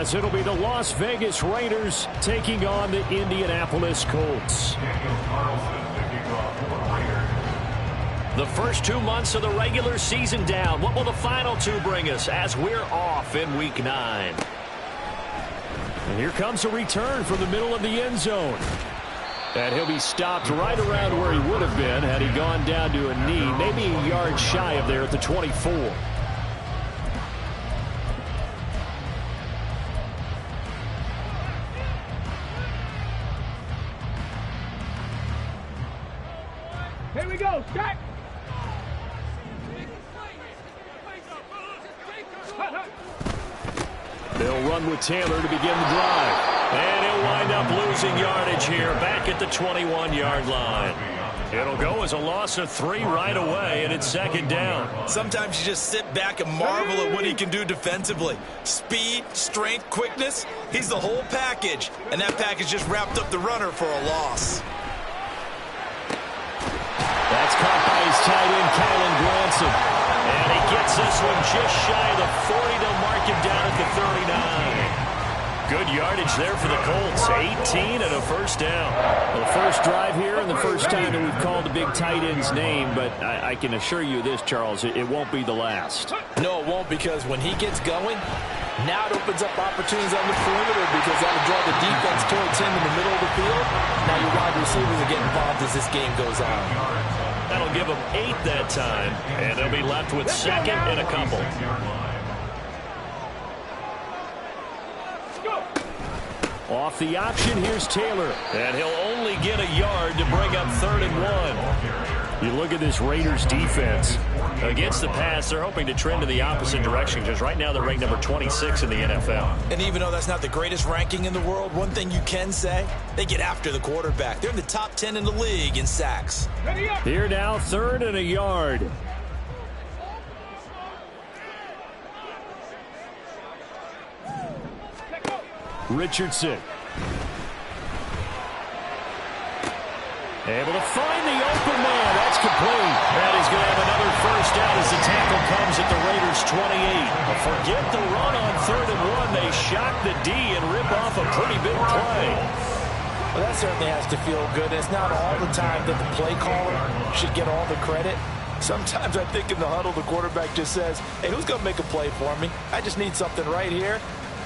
As it'll be the Las Vegas Raiders taking on the Indianapolis Colts. The first 2 months of the regular season down. What will the final 2 bring us as we're off in Week 9? And here comes a return from the middle of the end zone. And he'll be stopped right around where he would have been had he gone down to a knee, maybe a yard shy of there at the 24. Here we go, Jack. They'll run with Taylor to begin the drive. And he'll wind up losing yardage here back at the 21-yard line. It'll go as a loss of 3 right away, and it's second down. Sometimes you just sit back and marvel at what he can do defensively. Speed, strength, quickness, he's the whole package. And that package just wrapped up the runner for a loss. That's caught by his tight end, Kylen Granson. And he gets this one just shy of the 40. They'll mark him down at the 39. Good yardage there for the Colts. 18 and a first down. Well, the first drive here and the first time that we've called the big tight end's name, but I can assure you this, Charles, it won't be the last. No, it won't, because when he gets going, now it opens up opportunities on the perimeter because that'll draw the defense towards him in the middle of the field. Now your wide receivers are getting involved as this game goes on. That'll give them 8 that time, and they'll be left with second and a couple. Off the option, here's Taylor. And he'll only get a yard to bring up 3rd and 1. You look at this Raiders defense. Against the pass, they're hoping to trend in the opposite direction because right now they're ranked number 26 in the NFL. And even though that's not the greatest ranking in the world, one thing you can say, they get after the quarterback. They're in the top 10 in the league in sacks. Here now, 3rd and a yard. Richardson. Able to find the open man. That's complete. And he's going to have another first down as the tackle comes at the Raiders' 28. Forget the run on 3rd and 1. They shock the D and rip off a pretty big play. Well, that certainly has to feel good. It's not all the time that the play caller should get all the credit. Sometimes I think in the huddle, the quarterback just says, hey, who's going to make a play for me? I just need something right here.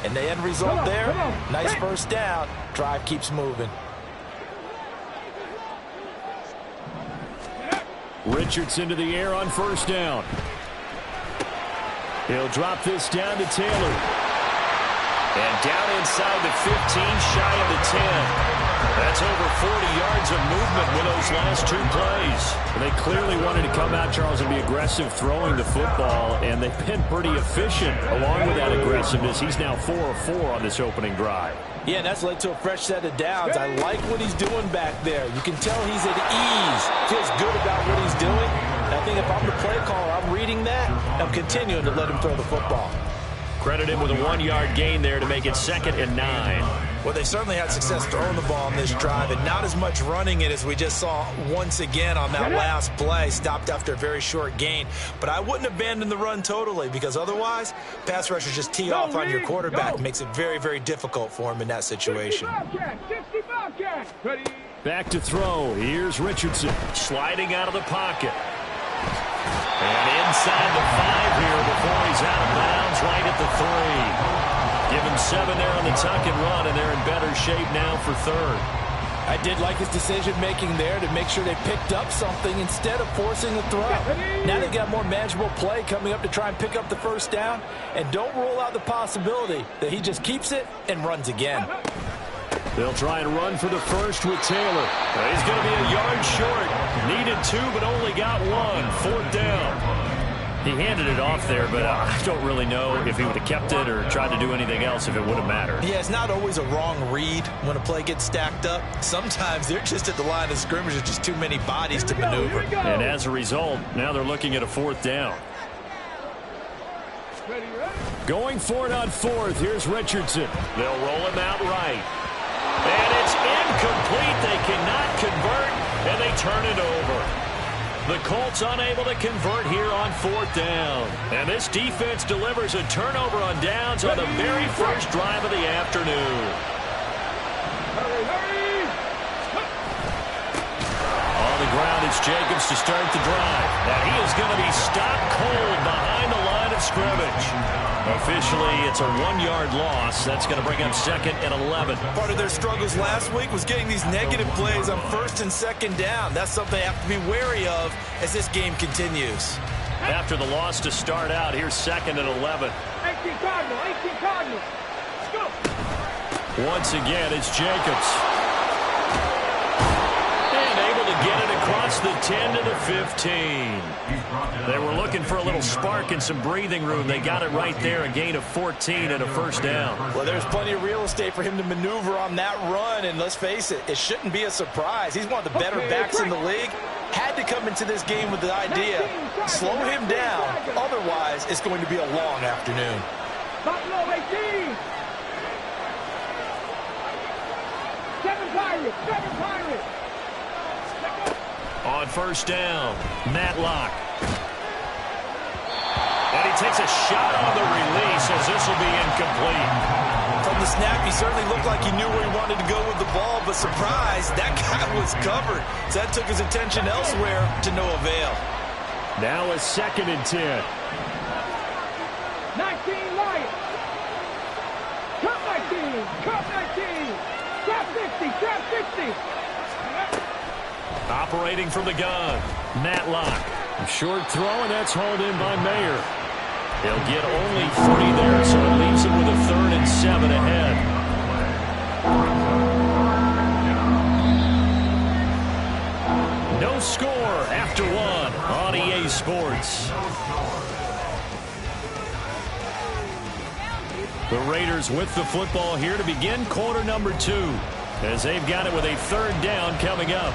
And the end result there, nice first down. Drive keeps moving. Richardson to the air on first down. He'll drop this down to Taylor. And down inside the 15, shy of the 10. That's over 40 yards of movement with those last 2 plays. They clearly wanted to come out, Charles, and be aggressive throwing the football, and they've been pretty efficient along with that aggressiveness. He's now 4 of 4 on this opening drive. Yeah, and that's led to a fresh set of downs. I like what he's doing back there. You can tell he's at ease, feels good about what he's doing. And I think if I'm the play caller, I'm reading that, I'm continuing to let him throw the football. Credit him with a 1-yard gain there to make it 2nd and 9. Well, they certainly had success throwing the ball on this drive and not as much running it as we just saw once again on that last play. Stopped after a very short gain. But I wouldn't abandon the run totally because otherwise, pass rushers just tee off on your quarterback. Makes it very, very difficult for him in that situation. Back to throw. Here's Richardson. Sliding out of the pocket. And inside the 5 here before he's out of bounds right at the 3. Give him 7 there on the tuck and run, and they're in better shape now for 3rd. I did like his decision-making there to make sure they picked up something instead of forcing a throw. Now they've got more manageable play coming up to try and pick up the first down, and don't rule out the possibility that he just keeps it and runs again. They'll try and run for the first with Taylor. He's going to be a yard short. Needed 2, but only got 1. 4th down. He handed it off there, but I don't really know if he would have kept it or tried to do anything else if it would have mattered. Yeah, it's not always a wrong read when a play gets stacked up. Sometimes they're just at the line of scrimmage. There's just too many bodies to maneuver. And as a result, now they're looking at a 4th down. Going for it on 4th, here's Richardson. They'll roll him out right. And it's incomplete. They cannot convert, and they turn it over. The Colts unable to convert here on 4th down. And this defense delivers a turnover on downs on the very first drive of the afternoon. On the ground, it's Jacobs to start the drive. And he is going to be stopped cold behind the line of scrimmage. Officially, it's a 1-yard loss. That's going to bring up 2nd and 11. Part of their struggles last week was getting these negative plays on 1st and 2nd down. That's something they have to be wary of as this game continues. After the loss to start out, here's 2nd and 11. 18 Cardinal, 18 Cardinal. Let's go. Once again, it's Jacobs. And able to get it across the 10 to the 15. They were looking for a little spark and some breathing room. They got it right there, a gain of 14 and a 1st down. Well, there's plenty of real estate for him to maneuver on that run, and let's face it, it shouldn't be a surprise. He's one of the better backs in the league. Had to come into this game with the idea, slow him down, otherwise it's going to be a long afternoon. Buffalo 18. 7 Pirates, 7 Pirates. On 1st down, Matlock. And he takes a shot on the release as this will be incomplete. From the snap, he certainly looked like he knew where he wanted to go with the ball, but surprise, that guy was covered. So that took his attention elsewhere to no avail. Now a 2nd and 10. 19 Lions. Cut 19, cut 19. Trap 60, trap 60. Operating from the gun, Matlock. Short throw, and that's hauled in by Mayer. He'll get only 3 there, so it leaves him with a 3rd and 7 ahead. No score after 1 on EA Sports. The Raiders with the football here to begin quarter number 2, as they've got it with a 3rd down coming up.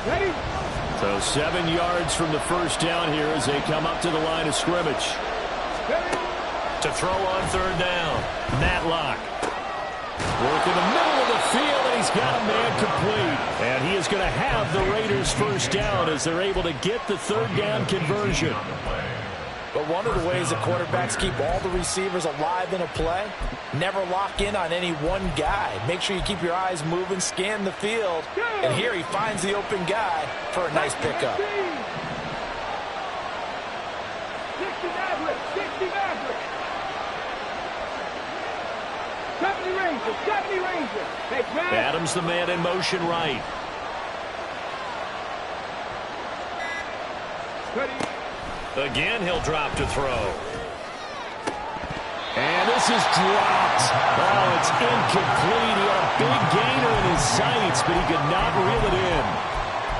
Ready? So 7 yards from the 1st down here as they come up to the line of scrimmage. Ready? To throw on 3rd down, Matlock. Work in the middle of the field, and he's got a man complete. And he is going to have the Raiders' 1st down as they're able to get the 3rd down conversion. But one of the ways that quarterbacks keep all the receivers alive in a play, never lock in on any one guy. Make sure you keep your eyes moving, scan the field, and here he finds the open guy for a nice pickup. 60 Maverick, 60 Maverick. 70 Rangers, 70 Rangers. Hey, man. Adams the man in motion right. Ready? Again, he'll drop to throw. And this is dropped. Oh, it's incomplete. He had a big gainer in his sights, but he could not reel it in.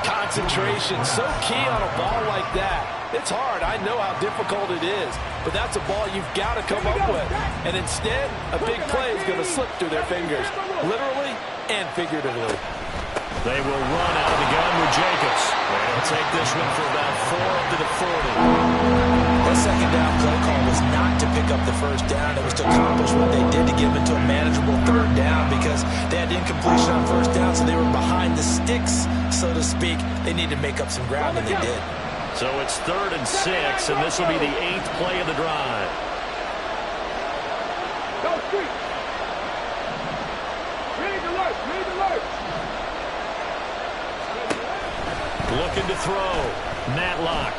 Concentration, so key on a ball like that. It's hard. I know how difficult it is, but that's a ball you've got to come up with. And instead, a big play is going to slip through their fingers, literally and figuratively. They will run out of the gun with Jacobs. They'll take this one for about 4 up to the 40. That 2nd down play call was not to pick up the 1st down. It was to accomplish what they did to get them into a manageable 3rd down because they had incompletion on 1st down, so they were behind the sticks, so to speak. They needed to make up some ground, and they did. So it's 3rd and 6, and this will be the 8th play of the drive. Go street. Ready to lurch, ready to lurch. Looking to throw. Matlock.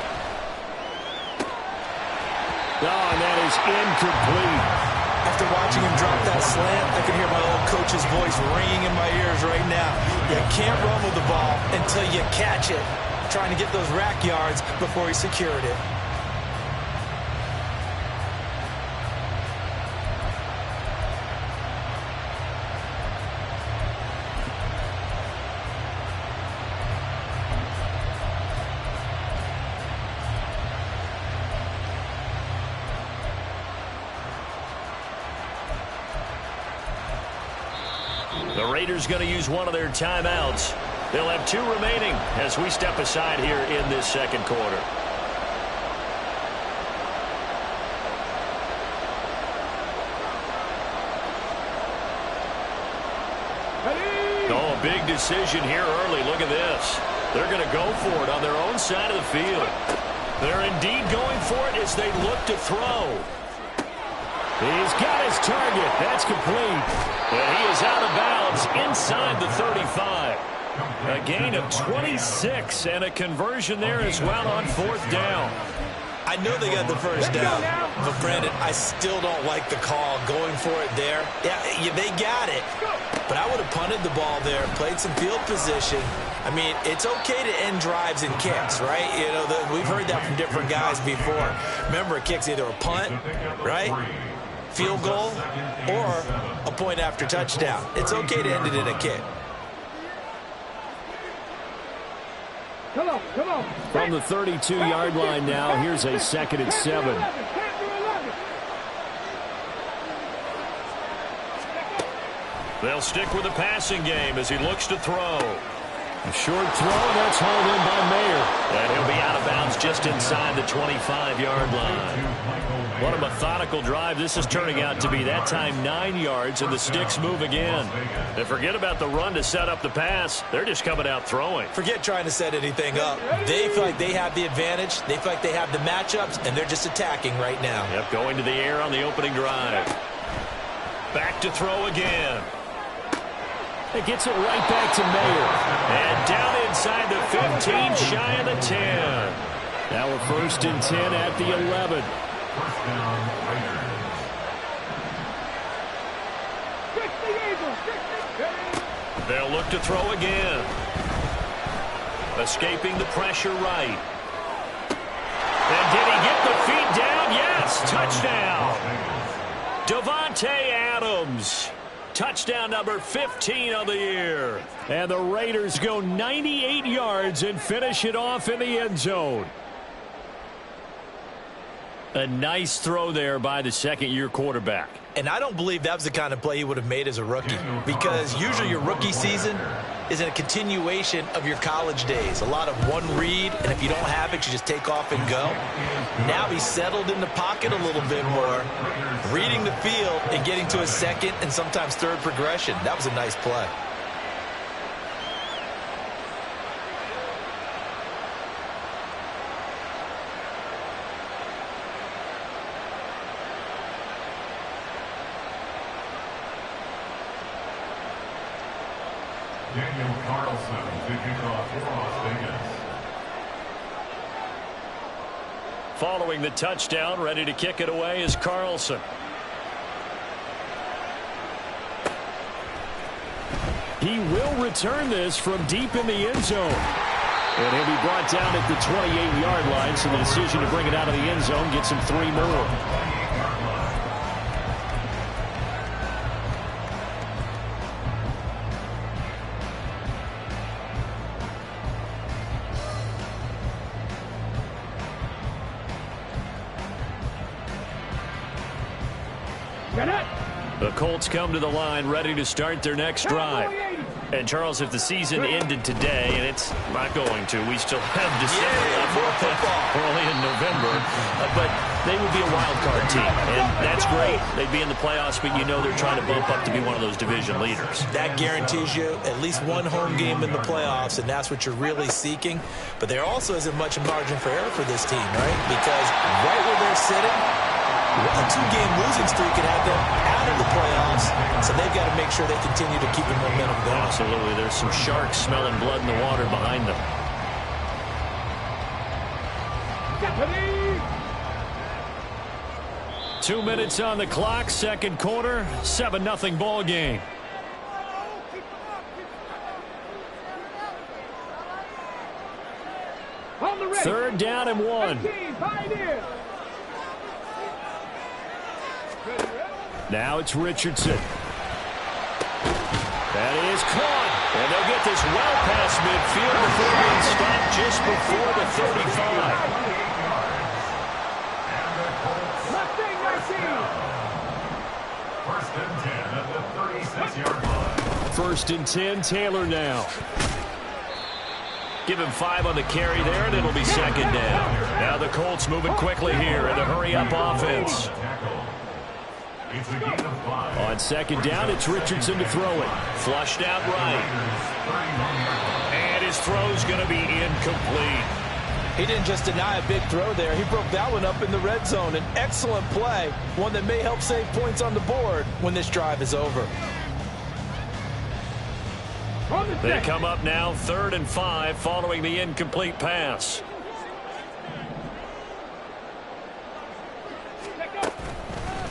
Oh, and that is incomplete. After watching him drop that slant, I can hear my old coach's voice ringing in my ears right now. You can't run with the ball until you catch it. Trying to get those rack yards before he secured it. The Raiders going to use one of their timeouts. They'll have 2 remaining as we step aside here in this 2nd quarter. Ready? A big decision here early. Look at this. They're going to go for it on their own side of the field. They're indeed going for it as they look to throw. He's got his target. That's complete. And he is out of bounds inside the 35. A gain of 26 and a conversion there as well on 4th down. I know they got the first down, but Brandon, I still don't like the call going for it there. Yeah, they got it, but I would have punted the ball there, played some field position. I mean, it's okay to end drives and kicks, right? You know, we've heard that from different guys before. Remember, a kick's either a punt, right, field goal, or a point after touchdown. It's okay to end it in a kick. Come on. From the 32-yard line now, here's a 2nd and 7. They'll stick with the passing game as he looks to throw. A short throw, that's hauled in by Mayer. And he'll be out of bounds just inside the 25-yard line. What a methodical drive this is turning out to be. That time 9 yards, and the sticks move again. And forget about the run to set up the pass. They're just coming out throwing. Forget trying to set anything up. They feel like they have the advantage. They feel like they have the matchups, and they're just attacking right now. Yep, going to the air on the opening drive. Back to throw again. It gets it right back to Mayer. And down inside the 15, shy of the 10. Now a 1st and 10 at the 11. They'll look to throw again. Escaping the pressure right. And did he get the feet down? Yes, touchdown. Davante Adams. Touchdown number 15 of the year. And the Raiders go 98 yards and finish it off in the end zone. A nice throw there by the second-year quarterback. And I don't believe that was the kind of play he would have made as a rookie, because usually your rookie season is a continuation of your college days. A lot of one read, and if you don't have it, you just take off and go. Now he's settled in the pocket a little bit more, reading the field and getting to a second and sometimes third progression. That was a nice play. Daniel Carlson to kick off for Las Vegas. Following the touchdown, ready to kick it away is Carlson. He will return this from deep in the end zone. And he'll be brought down at the 28-yard line, so the decision to bring it out of the end zone gets him 3 more. The Colts come to the line ready to start their next drive. And, Charles, if the season ended today, and it's not going to, we still have December early in November, but they would be a wild card team. And that's great. They'd be in the playoffs, but you know they're trying to bump up to be one of those division leaders. That guarantees you at least one home game in the playoffs, and that's what you're really seeking. But there also isn't much margin for error for this team, right? Because right where they're sitting, a 2-game losing streak could have them out of the playoffs, so they've got to make sure they continue to keep the momentum going. Absolutely. There's some sharks smelling blood in the water behind them. 2 minutes on the clock, second quarter, 7-0 ball game. Third down and 1. Now it's Richardson. That is caught. And they'll get this well past midfield before being stopped just before the 35. First and 10 at the 36-yard line. 1st and 10, Taylor now. Give him 5 on the carry there, and it'll be second down. Now the Colts moving quickly here in a hurry-up offense. It's a gain of 5. On second down, it's Richardson to throw it. Flushed out right. And his throw's going to be incomplete. He didn't just deny a big throw there. He broke that one up in the red zone. An excellent play, one that may help save points on the board when this drive is over. They come up now 3rd and 5 following the incomplete pass.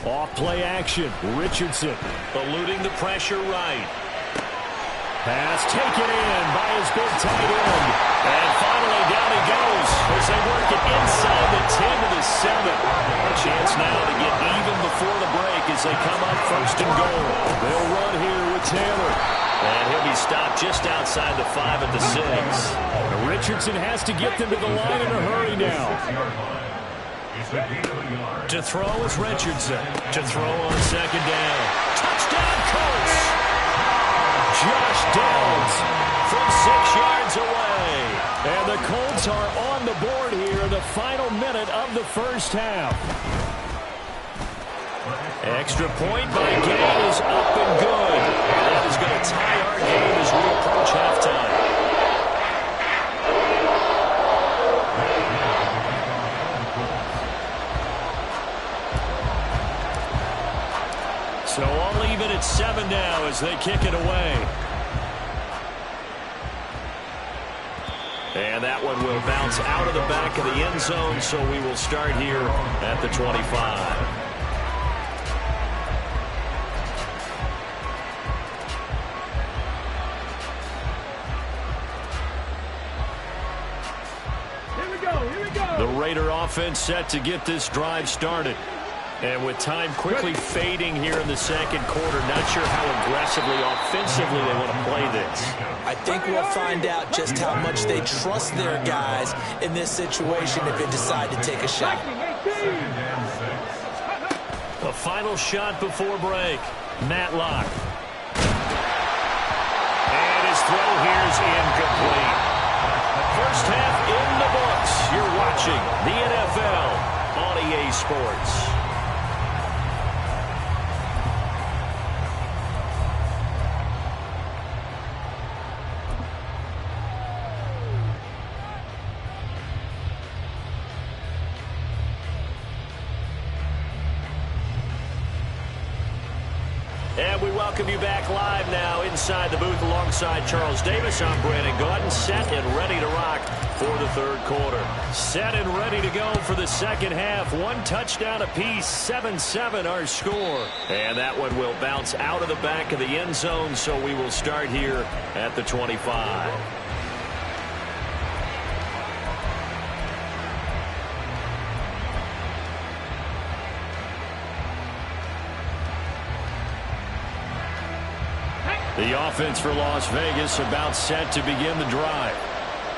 Off play action. Richardson eluding the pressure right. Pass taken in by his big tight end. And finally down he goes as they work it inside the 10 to the 7. A chance now to get even before the break as they come up 1st and goal. They'll run here with Taylor. And he'll be stopped just outside the 5 at the 6. Richardson has to get them to the line in a hurry now. To throw is Richardson. To throw on 2nd down. Touchdown, Colts! Josh Downs from 6 yards away. And the Colts are on the board here in the final minute of the first half. Extra point by Gain is up and good. And that is going to tie our game as we approach halftime. So all even at 7 now as they kick it away. And that one will bounce out of the back of the end zone, so we will start here at the 25. The Raider offense set to get this drive started. And with time quickly fading here in the 2nd quarter, not sure how aggressively, offensively they want to play this. I think we'll find out just how much they trust their guys in this situation if they decide to take a shot. A final shot before break. Matlock. And his throw here is incomplete. First half in the books. You're watching the NFL on EA Sports. And we welcome you back live now inside the booth alongside Charles Davis. I'm Brandon Gaudin, set and ready to rock for the 3rd quarter. Set and ready to go for the 2nd half. 1 touchdown apiece, 7-7 our score. And that one will bounce out of the back of the end zone, so we will start here at the 25. The offense for Las Vegas about set to begin the drive.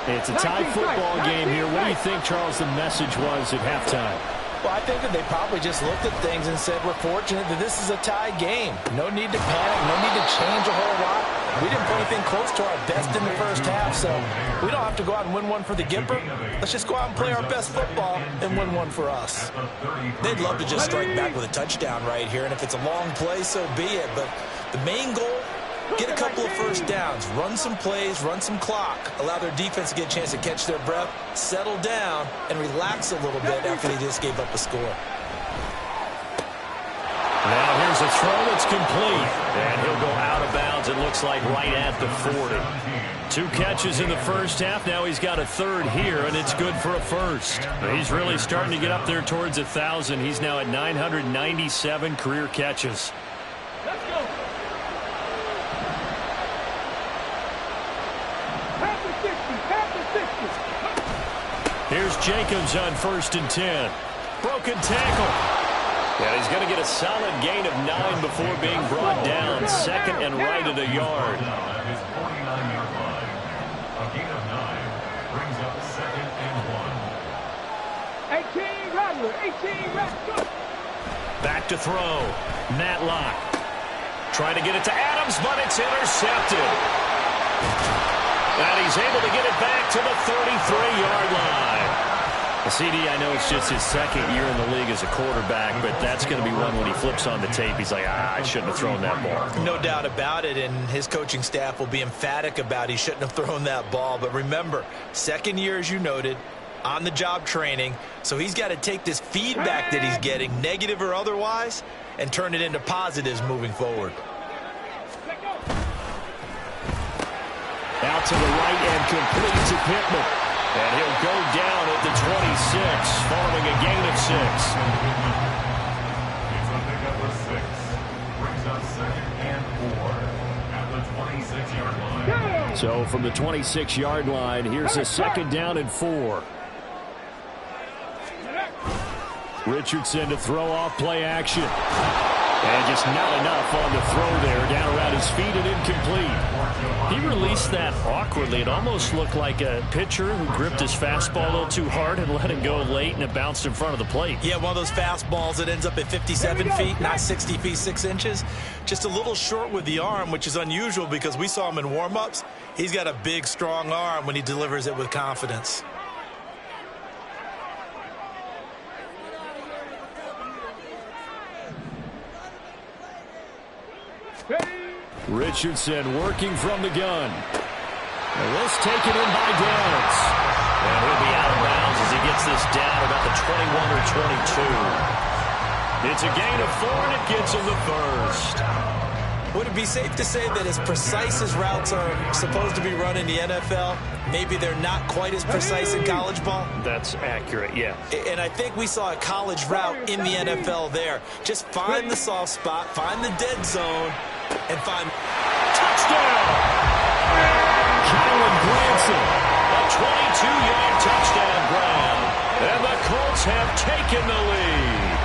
It's a tie football game here. What do you think, Charles, the message was at halftime? Well, I think that they probably just looked at things and said, we're fortunate that this is a tie game. No need to panic. No need to change a whole lot. We didn't put anything close to our best in the first half, so we don't have to go out and win one for the Gipper. Let's just go out and play our best football and win one for us. They'd love to just strike back with a touchdown right here, and if it's a long play, so be it. But the main goal, get a couple of first downs, run some plays, run some clock, allow their defense to get a chance to catch their breath, settle down, and relax a little bit after they just gave up a score. Now here's a throw that's complete. And he'll go out of bounds, it looks like, right at the 40. 2 catches in the first half. Now he's got a 3rd here, and it's good for a 1st. He's really starting to get up there towards 1,000. He's now at 997 career catches. Let's go. Here's Jacobs on 1st and 10. Broken tackle. And he's going to get a solid gain of 9 before being brought down. 2nd and right at a yard. His 49-yard line. A gain of 9 brings up 2nd and 1. 18 Rattler, 18 Rattler. Back to throw. Matlock. Trying to get it to Adams, but it's intercepted. And he's able to get it back to the 33-yard line. CD, I know it's just his second year in the league as a quarterback, but that's going to be one when he flips on the tape, he's like, I shouldn't have thrown that ball. No doubt about it, and his coaching staff will be emphatic about he shouldn't have thrown that ball. But remember, second year, as you noted, on-the-job training, so he's got to take this feedback that he's getting, negative or otherwise, and turn it into positives moving forward. Out to the right and complete to Pittman. And he'll go down at the 26, following a gain of 6. It's a pickup of 6. Brings up 2nd and 4 at the 26-yard line. So from the 26-yard line, here's a 2nd down and 4. Richardson to throw off play action. And just not enough on the throw there. Down around his feet and incomplete. He released that awkwardly. It almost looked like a pitcher who gripped his fastball a little too hard and let it go late, and it bounced in front of the plate. Yeah, one of those fastballs that ends up at 57 feet, not 60 feet, 6 inches. Just a little short with the arm, which is unusual because we saw him in warm-ups. He's got a big, strong arm when he delivers it with confidence. Richardson working from the gun. And this taken in by Downs. And he'll be out of bounds as he gets this down about the 21 or 22. It's a gain of 4, and it gets him the first. Would it be safe to say that as precise as routes are supposed to be run in the NFL, maybe they're not quite as precise in college ball? That's accurate, yeah. And I think we saw a college route in the NFL there. Just find the soft spot, find the dead zone, and find touchdown! Kylen Granson, a 22-yard touchdown grab. And the Colts have taken the lead.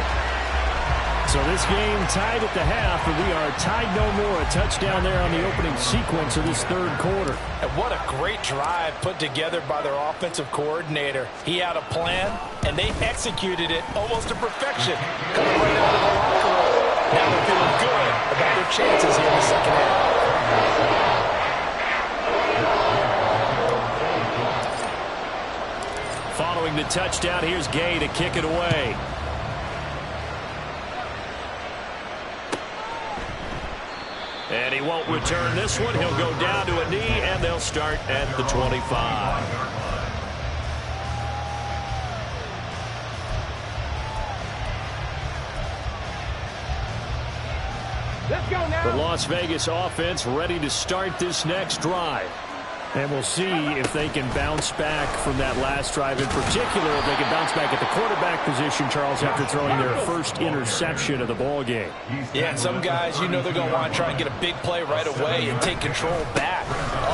So this game tied at the half, and we are tied no more. A touchdown there on the opening sequence of this third quarter. And what a great drive put together by their offensive coordinator. He had a plan, and they executed it almost to perfection. Coming right out of the locker room. Now they're feeling good about their chances here in the second half. Following the touchdown, here's Gay to kick it away. And he won't return this one. He'll go down to a knee, and they'll start at the 25. Let's go now. The Las Vegas offense ready to start this next drive. And we'll see if they can bounce back from that last drive. In particular, if they can bounce back at the quarterback position, Charles, after throwing their first interception of the ball game. Yeah, and some guys, you know they're going to want to try and get a big play right away and take control back.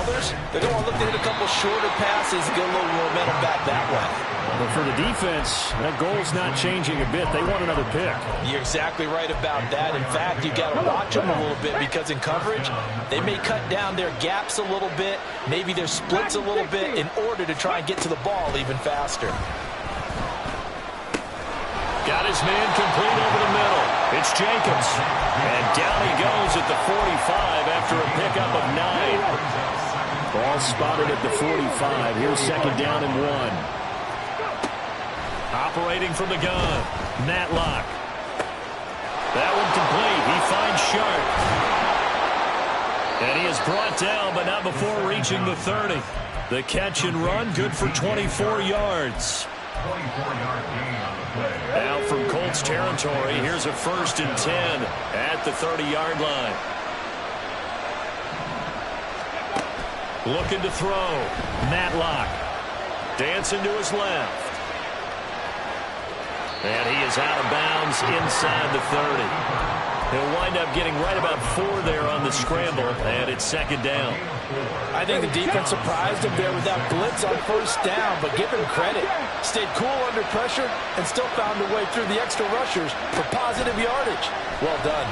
Others, they're going to look to hit a couple shorter passes and get a little momentum back that way. But for the defense, that goal's not changing a bit. They want another pick. You're exactly right about that. In fact, you've got to watch them a little bit because in coverage, they may cut down their gaps a little bit, maybe their splits a little bit in order to try and get to the ball even faster. Got his man complete over the middle. It's Jacobs. And down he goes at the 45 after a pickup of 9. Ball spotted at the 45. Here's 2nd down and 1. Operating from the gun, Matlock. That one complete. He finds Sharp. And he is brought down, but not before reaching the 30. The catch and run, good for 24 yards. 24-yard gain on the play. Out from Colts territory, here's a 1st and 10 at the 30-yard line. Looking to throw. Matlock. Dancing to his left. And he is out of bounds inside the 30. He'll wind up getting right about 4 there on the scramble, and it's 2nd down. I think the defense surprised him there with that blitz on 1st down, but give him credit. Stayed cool under pressure and still found a way through the extra rushers for positive yardage. Well done.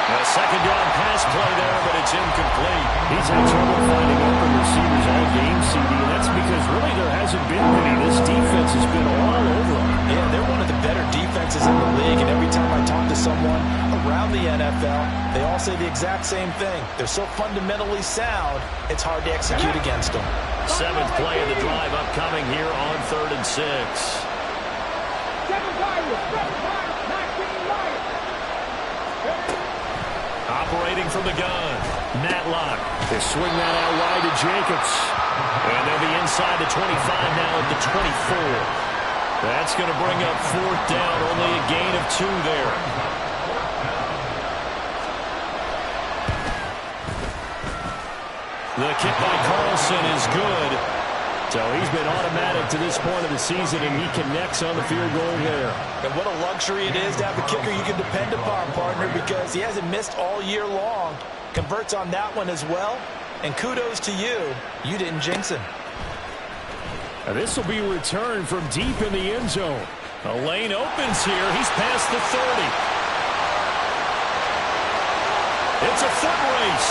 A 2nd down pass play there, but it's incomplete. He's had trouble finding open receivers all game, CD, and that's because really there hasn't been many. This defense has been all over them. Yeah, they're one of the better defenses in the league, and every time I talk to someone around the NFL, they all say the exact same thing. They're so fundamentally sound, it's hard to execute against them. 7th play of the drive upcoming here on 3rd and 6. 7 Tigers, 19 Lions. Operating from the gun, Matlock. They swing that out wide to Jacobs. And they'll be inside the 25 now at the 24. That's going to bring up 4th down, only a gain of 2 there. The kick by Carlson is good. So he's been automatic to this point of the season, and he connects on the field goal there. And what a luxury it is to have a kicker you can depend upon, partner, because he hasn't missed all year long. Converts on that one as well. And kudos to you. You didn't jinx him. This will be returned from deep in the end zone. A lane opens here. He's past the 30. It's a foot race.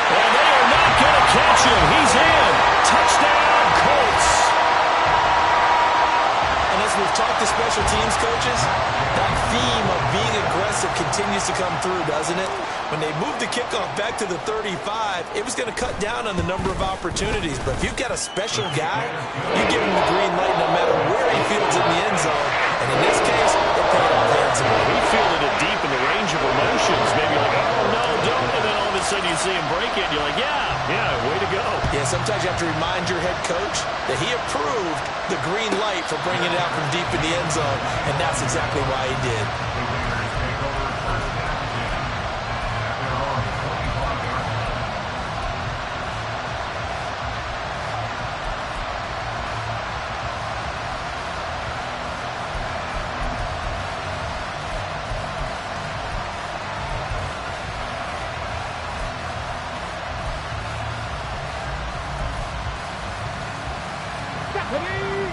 And they are not going to catch him. He's in. Touchdown, Colts. And as we've talked to special teams coaches, that theme of being aggressive continues to come through, doesn't it? When they moved the kickoff back to the 35, it was going to cut down on the number of opportunities. But if you've got a special guy, you give him the green light no matter where he fields in the end zone. And in this case, it paid off handsomely. He fielded it deep in the range of emotions. Maybe like, oh, no, don't. And then all of a sudden you see him break it. And you're like, yeah, way to go. Yeah, sometimes you have to remind your head coach that he approved the green light for bringing it out from deep in the end zone. And that's exactly why he did.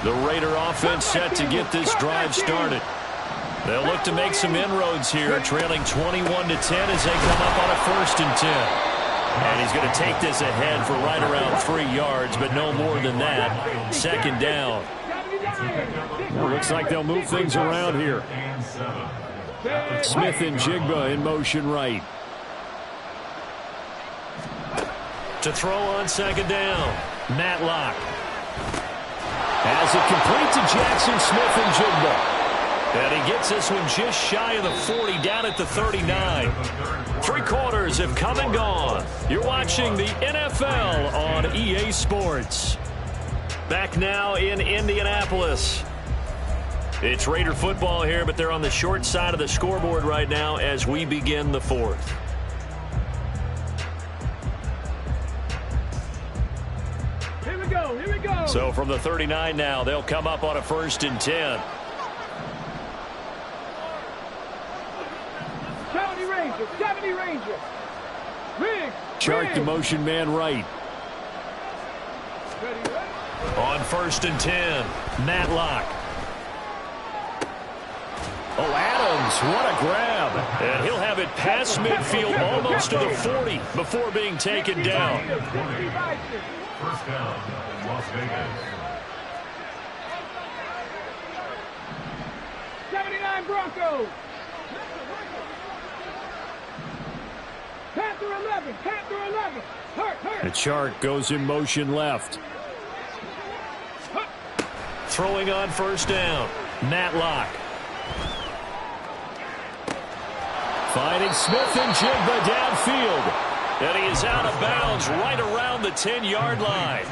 The Raider offense set to get this drive started. They'll look to make some inroads here, trailing 21-10 as they come up on a 1st and 10. And he's going to take this ahead for right around 3 yards, but no more than that. 2nd down. Well, looks like they'll move things around here. Smith and Jigba in motion right. To throw on 2nd down, Matlock. As it complete to Jackson Smith and Jigba. And he gets this one just shy of the 40, down at the 39. 3 quarters have come and gone. You're watching the NFL on EA Sports. Back now in Indianapolis. It's Raider football here, but they're on the short side of the scoreboard right now as we begin the 4th. Here we go. So from the 39 now, they'll come up on a 1st and 10. 70 Rangers. Chart the motion man right. On 1st and 10, Matlock. Oh, Adams, what a grab. And he'll have it past midfield almost to the 40 before being taken down. 1st down, Las Vegas. 79 Broncos. Panther 11. Hurt. The chart goes in motion left. Throwing on 1st down, Matlock. Finding Smith and Jigba downfield. And he is out of bounds right around the 10-yard line.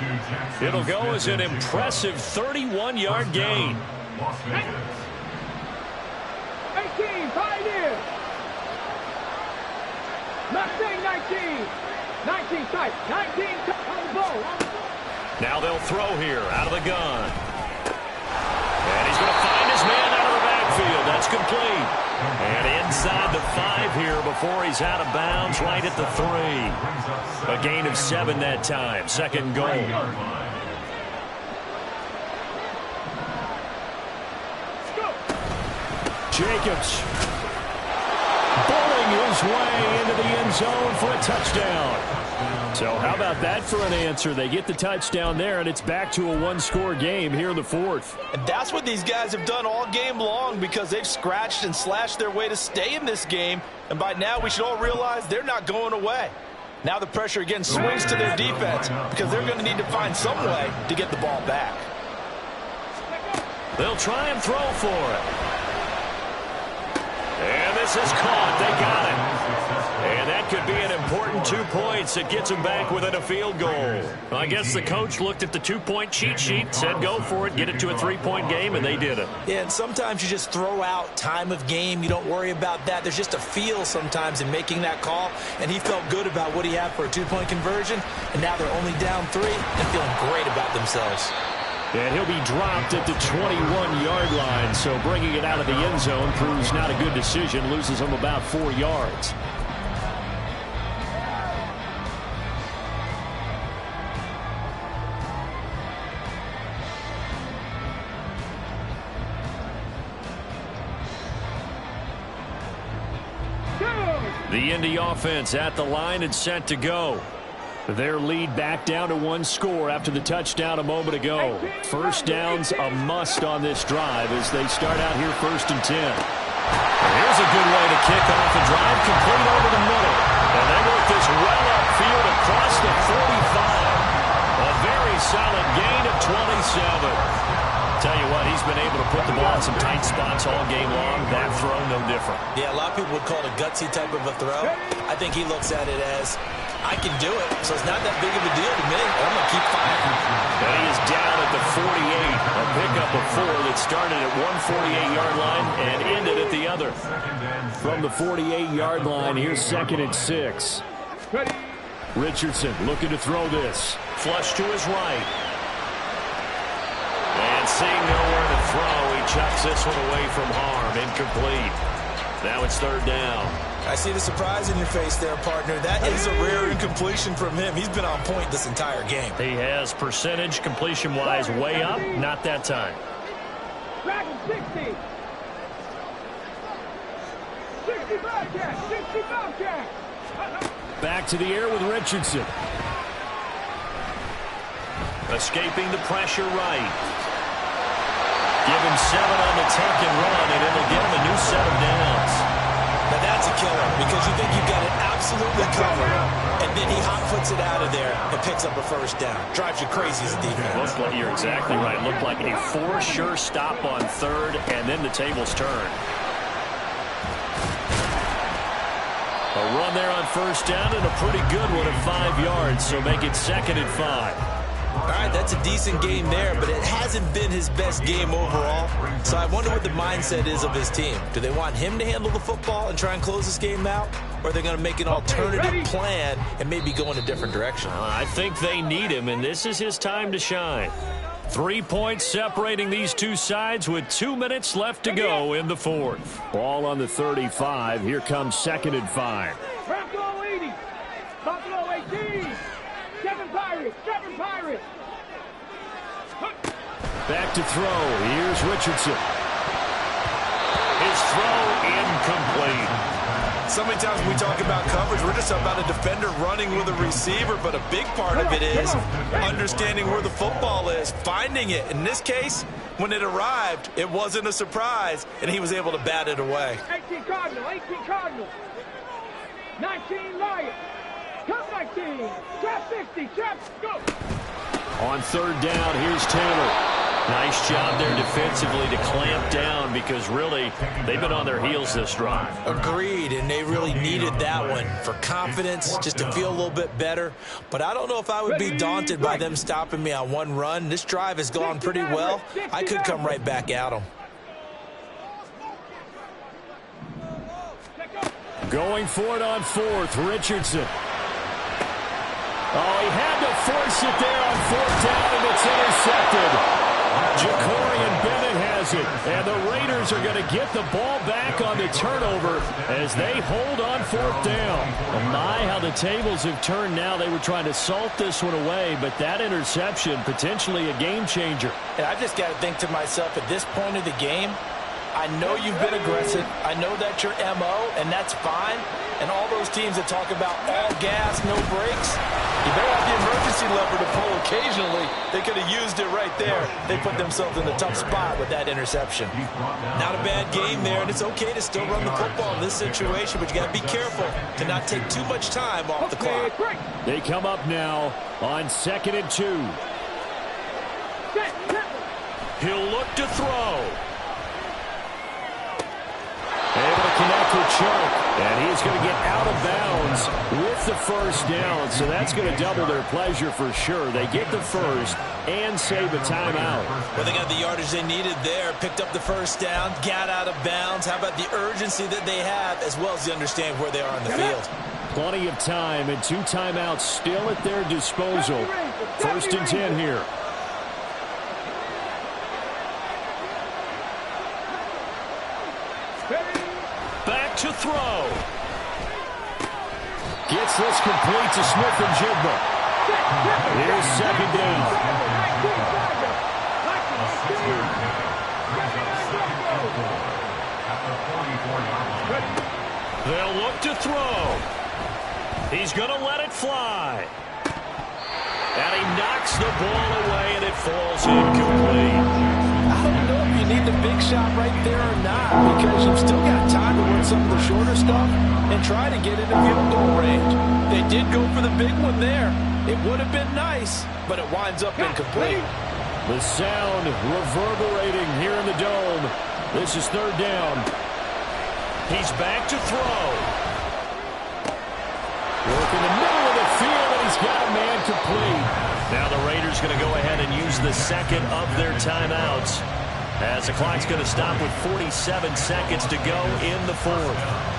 It'll go as an impressive 31-yard gain. 18, Pioneers. Mustang 19. 19 tight. 19 on the ball. Now they'll throw here out of the gun. And he's going to find his man out of the backfield. That's complete. And inside the 5 here before he's out of bounds, right at the 3. A gain of 7 that time. 2nd goal. Jacobs bowling his way into the end zone for a touchdown. So how about that for an answer? They get the touchdown there, and it's back to a one-score game here in the fourth. And that's what these guys have done all game long because they've scratched and slashed their way to stay in this game. And by now, we should all realize they're not going away. Now the pressure again swings to their defense because they're going to need to find some way to get the ball back. They'll try and throw for it. And this is caught. They got it. And that could be an important 2 points. It gets them back within a field goal. I guess the coach looked at the 2-point cheat sheet, said go for it, get it to a 3-point game, and they did it. Yeah, and sometimes you just throw out time of game. You don't worry about that. There's just a feel sometimes in making that call, and he felt good about what he had for a 2-point conversion, and now they're only down 3 and feeling great about themselves. And he'll be dropped at the 21-yard line, so bringing it out of the end zone proves not a good decision, loses him about 4 yards. The Indy offense at the line and set to go. Their lead back down to 1 score after the touchdown a moment ago. First down's a must on this drive as they start out here 1st and 10. Here's a good way to kick off the drive, complete over the middle. And they work this well upfield across the 45. A very solid gain of 27. Tell you what, he's been able to put the ball in some tight spots all game long. That throw, no different. Yeah, a lot of people would call it a gutsy type of a throw. I think he looks at it as, I can do it, so it's not that big of a deal to me. I'm going to keep firing. And he is down at the 48. A pickup of 4 that started at 148-yard line and ended at the other. From the 48-yard line, here's 2nd and 6. Richardson looking to throw this. Flush to his right. And seeing nowhere to throw, he chucks this one away from harm. Incomplete. Now it's 3rd down. I see the surprise in your face there, partner. That is a rare incompletion from him. He's been on point this entire game. He has percentage completion-wise way up. Not that time. Dragon 60. 60 Bobcat. 60 Bobcat. Back to the air with Richardson. Escaping the pressure right. Give him 7 on the tuck and run, and it'll get him a new set of downs. Now that's a killer because you think you've got it absolutely covered, and then he hot-foots it out of there and picks up a 1st down. Drives you crazy as a defense. You're exactly right. Looked like a for-sure stop on 3rd, and then the tables turn. A run there on 1st down and a pretty good one of 5 yards, so make it 2nd and 5. All right, that's a decent game there, but it hasn't been his best game overall. So I wonder what the mindset is of his team. Do they want him to handle the football and try and close this game out? Or are they going to make an alternative plan and maybe go in a different direction? I think they need him, and this is his time to shine. 3 points separating these two sides with 2 minutes left to go in the 4th. Ball on the 35. Here comes 2nd and 5. Buffalo 80. Buffalo 18. 7 Pirates. 7 Pirates. Back to throw. Here's Richardson. His throw incomplete. So many times when we talk about coverage, we're just about a defender running with a receiver, but a big part of it is understanding where the football is, finding it. In this case, when it arrived, it wasn't a surprise, and he was able to bat it away. 18 Cardinals. 18 Cardinals. 19 Lions. Come 19. Trap 60. Trap. Go. On 3rd down, here's Taylor. Nice job there defensively to clamp down because really they've been on their heels this drive. Agreed, and they really needed that one for confidence, just to feel a little bit better. But I don't know if I would be daunted by them stopping me on 1 run. This drive has gone pretty well. I could come right back at them. Going for it on 4th, Richardson. Oh, he had to force it there on 4th down, and it's intercepted. Jacorian Bennett has it, and the Raiders are going to get the ball back on the turnover as they hold on 4th down. Oh my, how the tables have turned now. They were trying to salt this one away, but that interception, potentially a game changer. And I've just got to think to myself, at this point of the game, I know you've been aggressive. I know that's your MO, and that's fine. And all those teams that talk about all gas, no brakes, you better have the emergency lever to pull occasionally. They could have used it right there. They put themselves in a tough spot with that interception. Not a bad game there, and it's okay to still run the football in this situation, but you got to be careful to not take too much time off the clock. They come up now on 2nd and 2. He'll look to throw. Able to connect with Chubb. And he's going to get out of bounds with the first down. So that's going to double their pleasure for sure. They get the first and save a timeout. Well, they got the yardage they needed there. Picked up the first down. Got out of bounds. How about the urgency that they have as well as the understand where they are on the field? Plenty of time and 2 timeouts still at their disposal. 1st and 10 here. Back to throw. Gets this complete to Smith-Njigba. Here's 2nd down. They'll look to throw. He's going to let it fly. And he knocks the ball away, and it falls incomplete. I don't know if you need the big shot right there or not, because you've still got time to run some of the shorter stuff and try to get into field goal range. They did go for the big one there. It would have been nice, but it winds up incomplete. The sound reverberating here in the dome. This is 3rd down. He's back to throw. Work in the middle of the field, and he's got a man complete. Now the Raiders going to go ahead and use the 2nd of their timeouts, as the clock's going to stop with 47 seconds to go in the 4th.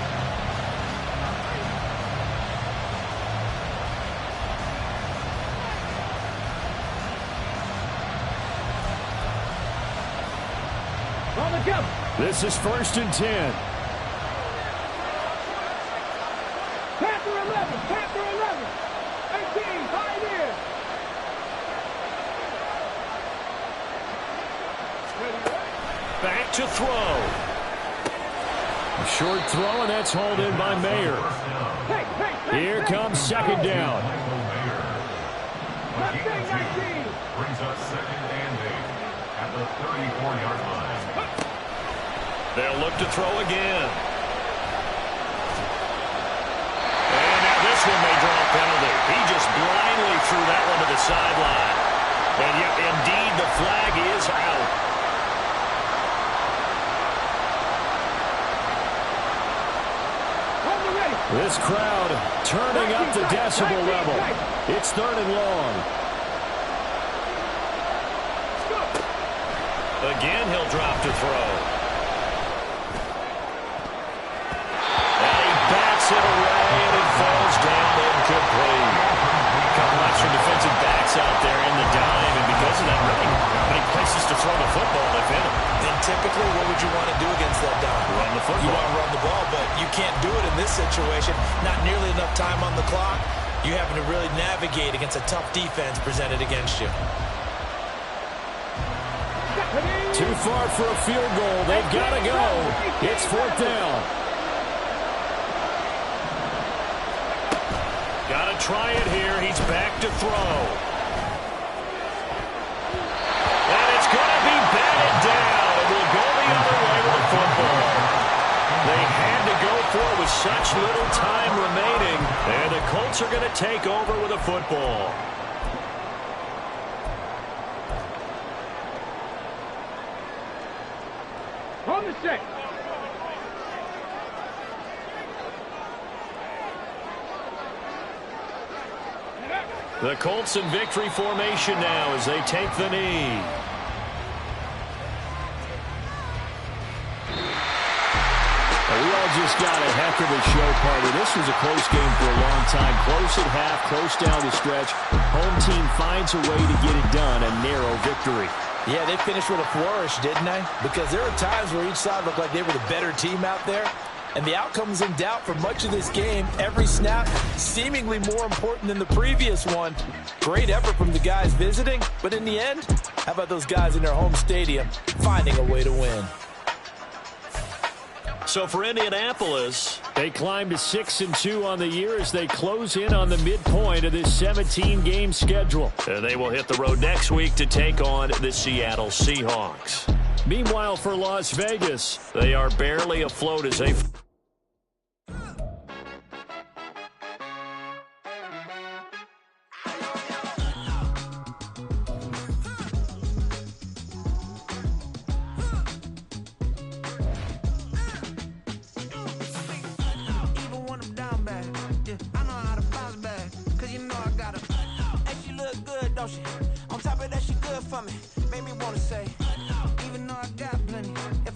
This is 1st and 10. Panther 11, Panther 11, 18, pioneer. Back to throw. A short throw, and that's hauled in by Mayer. Here comes 2nd down. Brings up 2nd and 8 at the 34-yard line. They'll look to throw again. And now this one may draw a penalty. He just blindly threw that one to the sideline. And yet, indeed, the flag is out. This crowd turning up the decibel level. It's 3rd and long. Again, he'll drop to throw. It away, and it falls down incomplete. A couple extra defensive backs out there in the dime, and because of that, really many places to throw the football if in it. And typically, what would you want to do against that dime? Run the football. You want to run the ball, but you can't do it in this situation. Not nearly enough time on the clock. You're having to really navigate against a tough defense presented against you. Too far for a field goal. They've got to go. It's 4th down. Got to try it here. He's back to throw. And it's going to be batted down. It will go the other way with the football. They had to go for it with such little time remaining. And the Colts are going to take over with a football. On the set. The Colts in victory formation now as they take the knee. We all just got a heck of a show party. This was a close game for a long time. Close at half, close down the stretch. Home team finds a way to get it done. A narrow victory. Yeah, they finished with a flourish, didn't they? Because there were times where each side looked like they were the better team out there. And the outcome's in doubt for much of this game. Every snap seemingly more important than the previous one. Great effort from the guys visiting. But in the end, how about those guys in their home stadium finding a way to win? So for Indianapolis, they climb to 6-2 on the year as they close in on the midpoint of this 17-game schedule. And they will hit the road next week to take on the Seattle Seahawks. Meanwhile, for Las Vegas, they are barely afloat as they... On top of that, she good for me.